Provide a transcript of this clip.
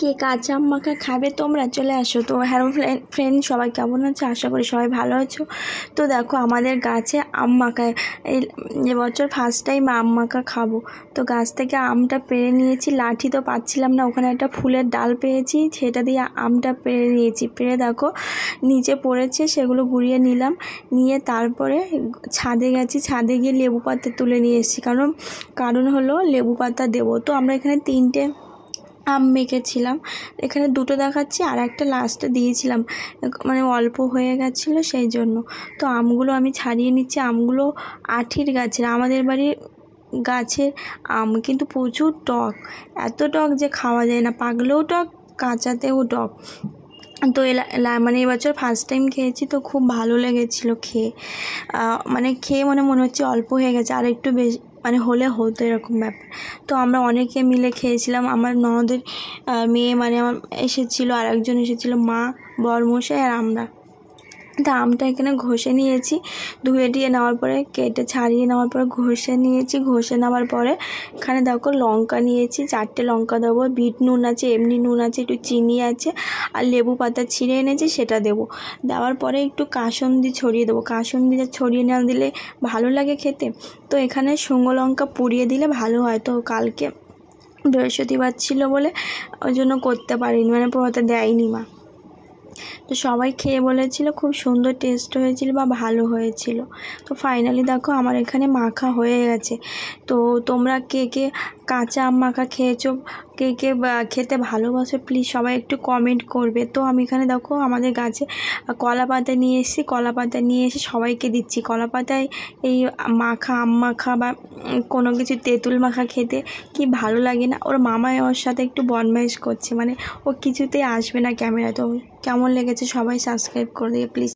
কে কাঁচা আম মাখা খাবে তোমরা চলে আসো। তো হ্যালো ফ্রেন্ড, সবাই কেমন আছো? আশা করি সবাই ভালো আছো। তো দেখো আমাদের গাছে আম মাখা এবছর ফার্স্ট টাইম আম মাখা খাবো। তো গাছ থেকে আমটা পেড়ে নিয়েছি, লাঠি তো পাচ্ছিলাম না, ওখানে একটা ফুলের ডাল পেয়েছি, সেটা দিয়ে আমটা পেড়ে নিয়েছি। পেড়ে দেখো নিচে পড়েছে, সেগুলো গুঁড়িয়ে নিলাম, নিয়ে তারপরে ছাদে গেছি, ছাদে গিয়ে লেবু পাতা তুলে নিয়ে এসেছি, কারণ হলো লেবু পাতা দেবো। তো আমরা এখানে 3টে আম মেখেছিলাম, এখানে 2টো দেখাচ্ছি, আর একটা লাস্টে দিয়েছিলাম, মানে অল্প হয়ে গেছিলো সেই জন্য। তো আমগুলো আমি ছাড়িয়ে নিচ্ছি। আমগুলো আঠির গাছের, আমাদের বাড়ির গাছের আম, কিন্তু প্রচুর টক, এত টক যে খাওয়া যায় না, পাকলেও টক, কাঁচাতেও টক। তো মানে এবছর ফার্স্ট টাইম খেয়েছি, তো খুব ভালো লেগেছিলো খেয়ে, মনে হচ্ছে অল্প হয়ে গেছে, আর একটু বেশি মানে হলে হতো এরকম ব্যাপার। তো আমরা অনেকে মিলে খেয়েছিলাম, আমার ননদের মেয়ে মানে আমার এসেছিলো, আর একজন এসেছিলো, মা, বরমশাই আর আমরা। তো আমটা এখানে ঘষে নিয়েছি, ধুয়ে দিয়ে নেওয়ার পরে কেটে ছাড়িয়ে নেওয়ার পরে ঘষে নিয়েছি। ঘষে নেওয়ার পরে এখানে দেখো লঙ্কা নিয়েছি, 4টে লঙ্কা দেবো, বিট নুন আছে, এমনি নুন আছে, একটু চিনি আছে, আর লেবু পাতা ছিঁড়ে এনেছি সেটা দেবো। দেওয়ার পরে একটু কাসুন্দি ছড়িয়ে দেবো, কাসুন্দিটা ছড়িয়ে না দিলে ভালো লাগে খেতে। তো এখানে শুকনো লঙ্কা পুড়িয়ে দিলে ভালো হয়। তো কালকে বৃহস্পতিবার ছিল বলে ওই জন্য করতে পারিনি, মানে পোহাতে দেয়নি মা। তো সবাই খেয়ে বলেছিল খুব সুন্দর টেস্ট হয়েছিল বা ভালো হয়েছিল। তো ফাইনালি দেখো আমার এখানে মাখা হয়ে গেছে। তো তোমরা কে কে কাঁচা আম মাখা খেয়েছো, কে কে খেতে ভালোবাসো, প্লিজ সবাই একটু কমেন্ট করবে। তো আমি এখানে দেখো আমাদের গাছে কলা পাতা নিয়ে এসেছি, কলা পাতা নিয়ে এসে সবাইকে দিচ্ছি। কলা পাতায় এই মাখা, আম মাখা বা কোনো কিছু তেঁতুল মাখা খেতে কি ভালো লাগে না। ওর মামাই ওর সাথে একটু বদমাইশ করছে, মানে ও কিছুতেই আসবে না ক্যামেরা। তো কেমন লেগেছে সবাই সাবস্ক্রাইব করে দিয়ে প্লিজ।